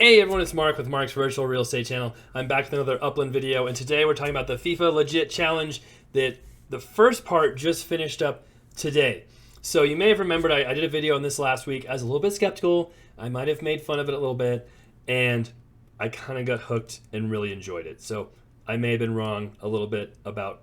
Hey everyone, it's Mark with Mark's Virtual Real Estate Channel. I'm back with another Upland video, and today we're talking about the FIFA Legit Challenge that the first part just finished up today. So you may have remembered I did a video on this last week. I was a little bit skeptical. I might have made fun of it a little bit, and I kind of got hooked and really enjoyed it. So I may have been wrong a little bit about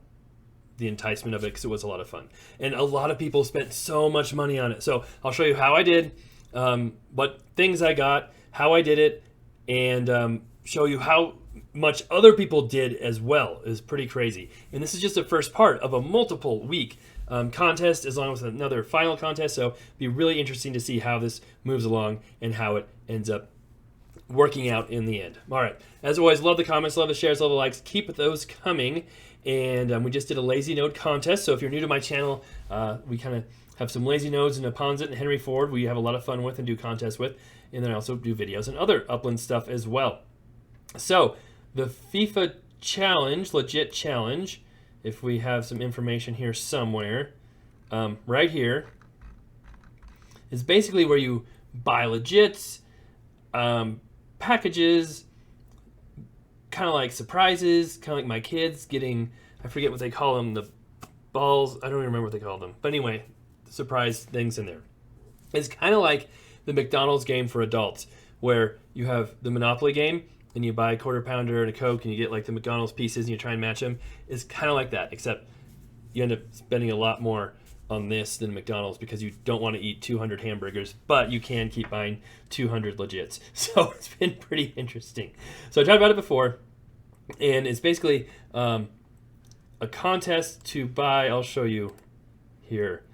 the enticement of it because it was a lot of fun. And a lot of people spent so much money on it. So I'll show you how I did, what things I got, how I did it, and show you how much other people did as well. It was pretty crazy. And this is just the first part of a multiple week contest, as long as another final contest. So it'll be really interesting to see how this moves along and how it ends up working out in the end. All right. As always, love the comments, love the shares, love the likes. Keep those coming. And we just did a lazy node contest. So if you're new to my channel, we kind of have some lazy nodes and a Ponzit and Henry Ford we have a lot of fun with and do contests with. And then I also do videos and other Upland stuff as well. So the FIFA challenge, legit challenge, if we have some information here somewhere, right here, is basically where you buy legits, packages, kind of like surprises, kind of like my kids getting, I forget what they call them, the balls, I don't even remember what they call them. But anyway, surprise things in there. It's kind of like the McDonald's game for adults, where you have the Monopoly game and you buy a quarter pounder and a Coke and you get like the McDonald's pieces and you try and match them. It's kind of like that, except you end up spending a lot more on this than McDonald's because you don't want to eat 200 hamburgers, but you can keep buying 200 legits. So it's been pretty interesting. So I talked about it before, and it's basically a contest to buy, I'll show you here,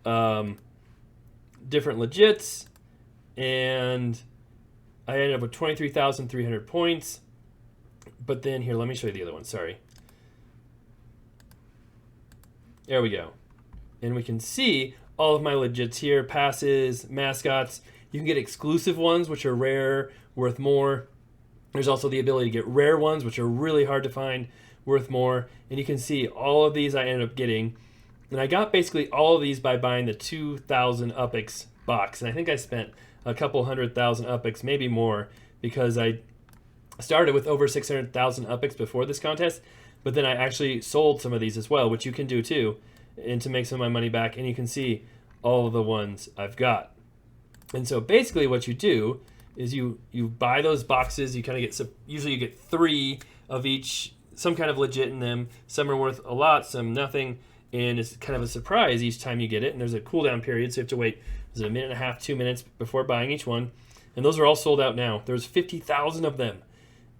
different legits, and I ended up with 23,300 points. But then here, let me show you the other one, sorry. There we go. And we can see all of my legits here, passes, mascots. You can get exclusive ones, which are rare, worth more. There's also the ability to get rare ones, which are really hard to find, worth more. And you can see all of these I ended up getting. And I got basically all of these by buying the 2,000 UPX box. And I think I spent a couple 100,000 UPX, maybe more, because I started with over 600,000 UPX before this contest. But then I actually sold some of these as well, which you can do too, and to make some of my money back. And you can see all of the ones I've got. And so basically what you do is you buy those boxes. You kind of get, usually you get 3 of each, some kind of legit in them. Some are worth a lot, some nothing. And it's kind of a surprise each time you get it. And there's a cooldown period, so you have to wait, is it a minute and a half, 2 minutes before buying each one. And those are all sold out now. There's 50,000 of them,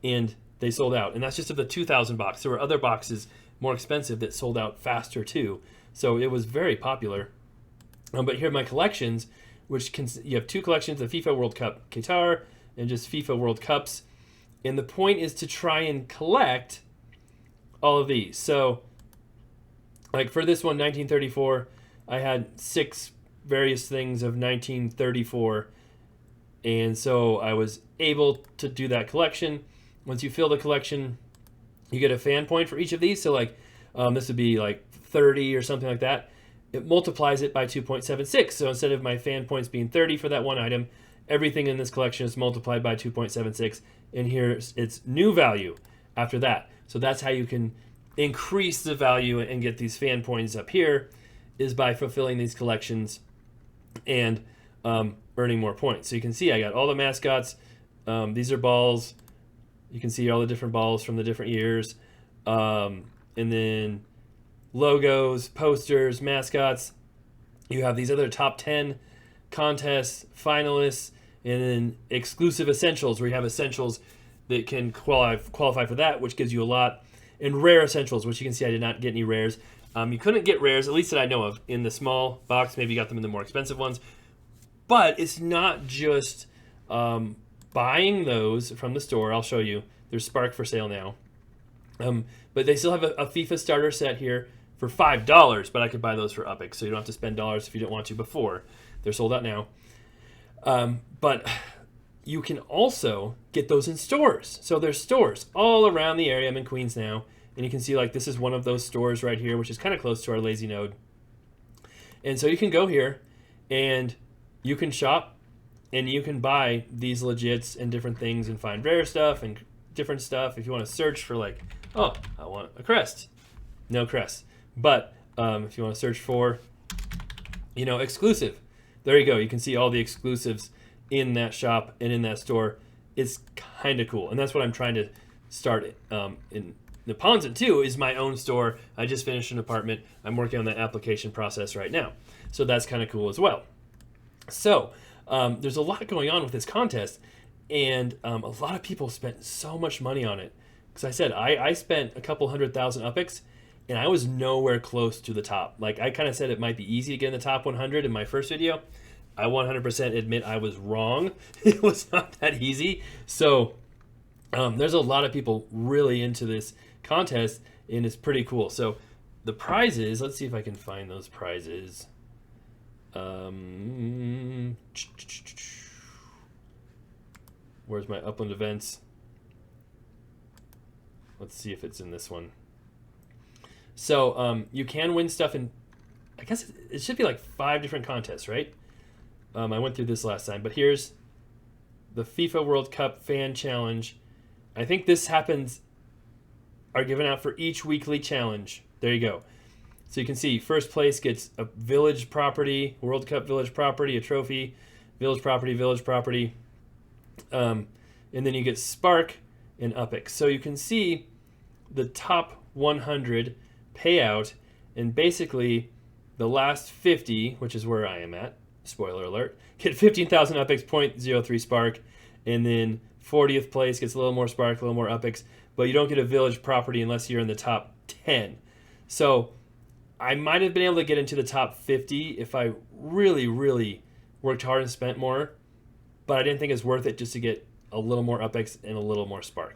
and they sold out. And that's just of the 2,000 box. There were other boxes more expensive that sold out faster too. So it was very popular. But here are my collections, which you have 2 collections, the FIFA World Cup Qatar and just FIFA World Cups. And the point is to try and collect all of these. So like for this one, 1934, I had 6 various things of 1934. And so I was able to do that collection. Once you fill the collection, you get a fan point for each of these. So like this would be like 30 or something like that. It multiplies it by 2.76. So instead of my fan points being 30 for that one item, everything in this collection is multiplied by 2.76. And here's its new value after that. So that's how you can increase the value and get these fan points up here, is by fulfilling these collections and earning more points. So you can see I got all the mascots. These are balls. You can see all the different balls from the different years. And then logos, posters, mascots. You have these other top 10 contests, finalists, and then exclusive essentials, where you have essentials that can qualify for that, which gives you a lot. And rare essentials, which you can see I did not get any rares. You couldn't get rares, at least that I know of, in the small box. Maybe you got them in the more expensive ones. But it's not just buying those from the store. I'll show you. There's Spark for sale now. But they still have a FIFA starter set here for $5, but I could buy those for UPX, so you don't have to spend dollars if you don't want to before. They're sold out now. But you can also get those in stores. So there's stores all around the area. I'm in Queens now, and you can see like this is one of those stores right here, which is kind of close to our lazy node. And so you can go here and you can shop and you can buy these legits and different things and find rare stuff and different stuff. If you want to search for like, oh, I want a crest, no crest. But if you want to search for, exclusive, there you go. You can see all the exclusives in that shop and in that store. It's kind of cool, and that's what I'm trying to start in Neapolitan too. Is my own store. I just finished an apartment. I'm working on that application process right now, so that's kind of cool as well. So there's a lot going on with this contest, and a lot of people spent so much money on it. Because I said I spent a couple 100,000 UPX, and I was nowhere close to the top. Like I kind of said, it might be easy to get in the top 100 in my first video. I 100% admit I was wrong. It was not that easy. So there's a lot of people really into this contest, and it's pretty cool. So the prizes, let's see if I can find those prizes. Where's my Upland events? Let's see if it's in this one. So you can win stuff in, I guess it should be like 5 different contests, right? I went through this last time, but here's the FIFA World Cup Fan Challenge. I think this are given out for each weekly challenge. There you go. So you can see first place gets a village property, World Cup village property, a trophy, village property. And then you get Spark and UPX. So you can see the top 100 payout, and basically the last 50, which is where I am at, spoiler alert, get 15,000 UPX, 0.03 Spark, and then 40th place gets a little more Spark, a little more UPX, but you don't get a village property unless you're in the top 10. So I might have been able to get into the top 50 if I really, really worked hard and spent more, but I didn't think it's worth it just to get a little more UPX and a little more Spark.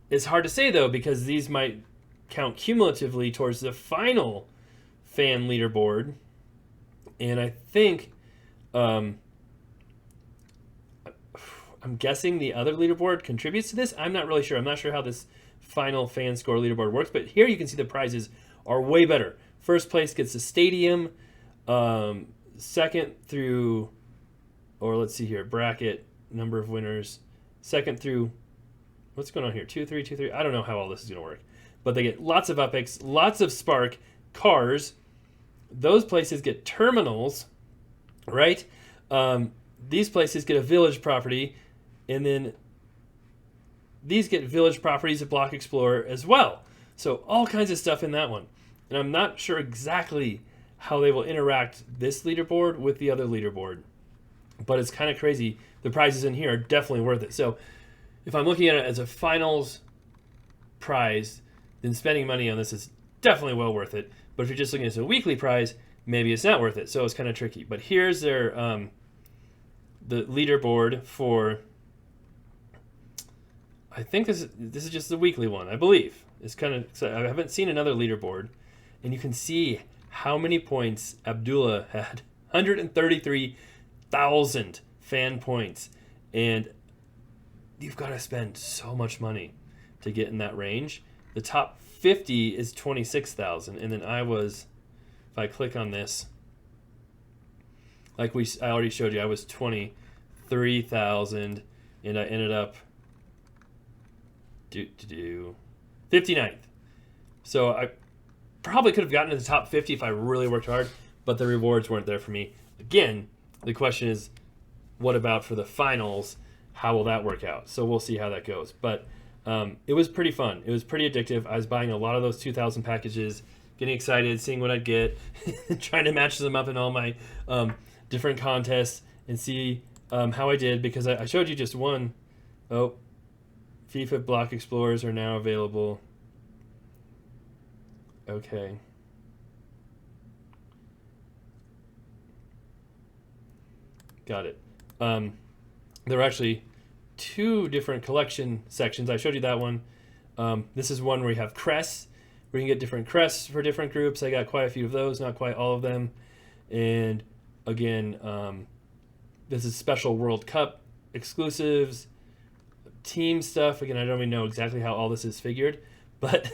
It's hard to say, though, because these might count cumulatively towards the final fan leaderboard, and I think I'm guessing the other leaderboard contributes to this. I'm not really sure. I'm not sure how this final fan score leaderboard works, but here you can see the prizes are way better. First place gets a stadium. Second through, or let's see here, bracket, number of winners. Second through, what's going on here? 2, 3, 2, 3. I don't know how all this is going to work. But they get lots of UPX, lots of Spark, cars. Those places get terminals, right? These places get a village property, and then these get village properties of Block Explorer as well. So all kinds of stuff in that one. And I'm not sure exactly how they will interact this leaderboard with the other leaderboard, but it's kind of crazy. The prizes in here are definitely worth it. So if I'm looking at it as a finals prize, then spending money on this is definitely well worth it. But if you're just looking at it as a weekly prize, maybe it's not worth it. So it's kind of tricky. But here's their the leaderboard for, I think this is just the weekly one, I believe. It's kind of, so I haven't seen another leaderboard, and you can see how many points Abdullah had. 133,000 fan points, and you've got to spend so much money to get in that range. The top 50 is 26,000, and then I was, if I click on this, like I already showed you, I was 23,000, and I ended up 59th. So I probably could have gotten to the top 50 if I really worked hard, but the rewards weren't there for me. Again, the question is, what about for the finals? How will that work out? So we'll see how that goes. But it was pretty fun. It was pretty addictive. I was buying a lot of those 2,000 packages, getting excited, seeing what I'd get, trying to match them up in all my different contests and see how I did, because I showed you just one. Oh, FIFA Block Explorers are now available. Okay. Got it. There were actually 2 different collection sections. I showed you that one. This is one where you have crests, where you can get different crests for different groups. I got quite a few of those, not quite all of them. And again, this is special World Cup exclusives, team stuff. Again, I don't even know exactly how all this is figured, but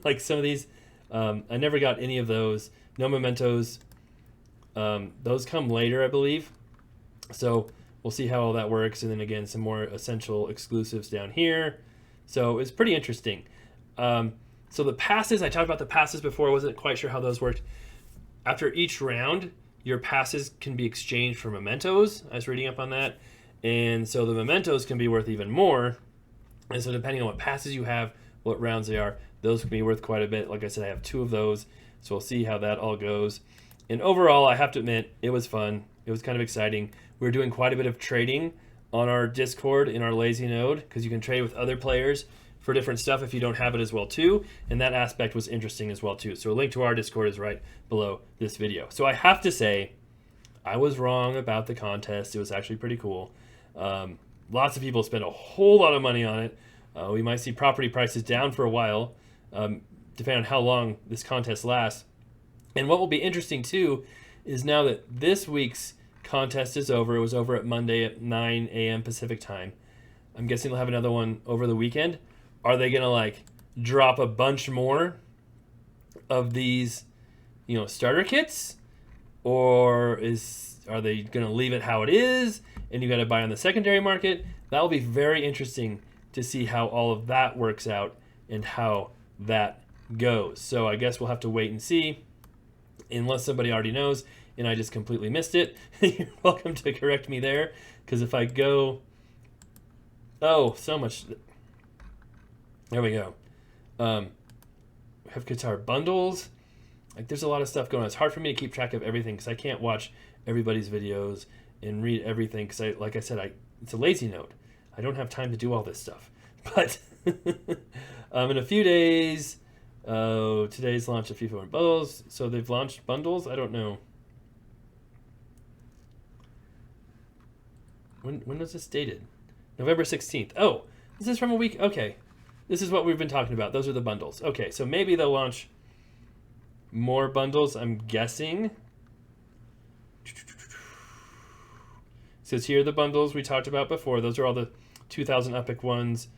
like some of these, I never got any of those. No mementos. Those come later, I believe. So we'll see how all that works. And then again, some more essential exclusives down here. So it's pretty interesting. So the passes, I talked about the passes before. I wasn't quite sure how those worked. After each round, your passes can be exchanged for mementos. I was reading up on that. And so the mementos can be worth even more. And so depending on what passes you have, what rounds they are, those can be worth quite a bit. Like I said, I have 2 of those. So we'll see how that all goes. And overall, I have to admit, it was fun. It was kind of exciting. We were doing quite a bit of trading on our Discord in our lazy node, because you can trade with other players for different stuff if you don't have it as well too. And that aspect was interesting as well too. So a link to our Discord is right below this video. So I have to say, I was wrong about the contest. It was actually pretty cool. Lots of people spent a whole lot of money on it. We might see property prices down for a while, depending on how long this contest lasts. And what will be interesting too is now that this week's contest is over, it was over at Monday at 9 a.m. Pacific time. I'm guessing they'll have another one over the weekend. Are they gonna like drop a bunch more of these, starter kits, or are they gonna leave it how it is and you got to buy on the secondary market? That will be very interesting to see how all of that works out and how that goes. So I guess we'll have to wait and see, unless somebody already knows and I just completely missed it. You're welcome to correct me there, because if I go, so much. There we go. We have guitar bundles. Like, there's a lot of stuff going on. It's hard for me to keep track of everything because I can't watch everybody's videos and read everything because, like I said, it's a lazy node. I don't have time to do all this stuff. But in a few days, today's launch of FIFA and bundles. So they've launched bundles. I don't know. When was this dated? November 16th. Oh, is this from a week? Okay. This is what we've been talking about. Those are the bundles. Okay, so maybe they'll launch more bundles, I'm guessing. Says here the bundles we talked about before. Those are all the 2,000 Epic ones.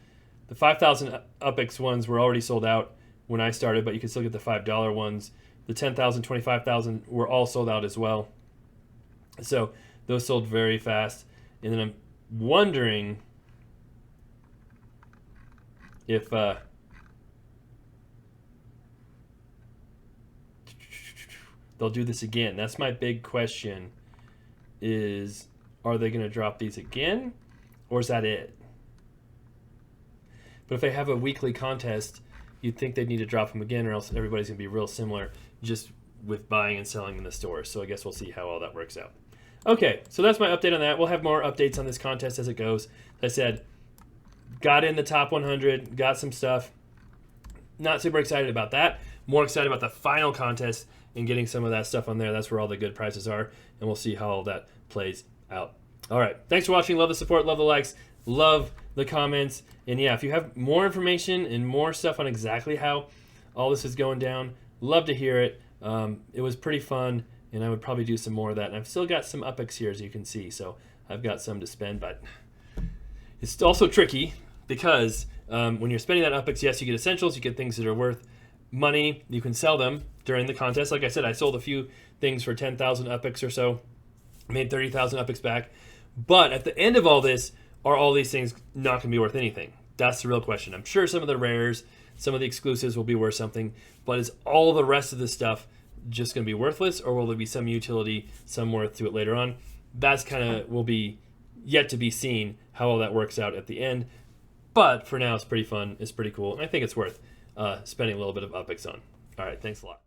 The 5,000 Epics ones were already sold out when I started, but you can still get the $5 ones. The 10,000, 25,000 were all sold out as well. So those sold very fast. And then I'm wondering if they'll do this again. That's my big question, is are they going to drop these again, or is that it? But if they have a weekly contest, you'd think they'd need to drop them again, or else everybody's going to be real similar just with buying and selling in the store. So I guess we'll see how all that works out. Okay, so that's my update on that. We'll have more updates on this contest as it goes. As I said, got in the top 100, got some stuff. Not super excited about that. More excited about the final contest and getting some of that stuff on there. That's where all the good prizes are, and we'll see how all that plays out. All right, thanks for watching. Love the support, love the likes, love the comments. And yeah, if you have more information and more stuff on exactly how all this is going down, love to hear it. It was pretty fun, and I would probably do some more of that. And I've still got some Epics here, as you can see, so I've got some to spend, but it's also tricky because when you're spending that Epics, yes, you get essentials, you get things that are worth money. You can sell them during the contest. Like I said, I sold a few things for 10,000 Epics or so, made 30,000 Epics back. But at the end of all this, are all these things not going to be worth anything? That's the real question. I'm sure some of the rares, some of the exclusives will be worth something, but is all the rest of the stuff just going to be worthless, or will there be some utility, some worth to it later on? That's kind of will be yet to be seen how all that works out at the end. But for now, it's pretty fun. It's pretty cool. And I think it's worth spending a little bit of Epics on. All right, thanks a lot.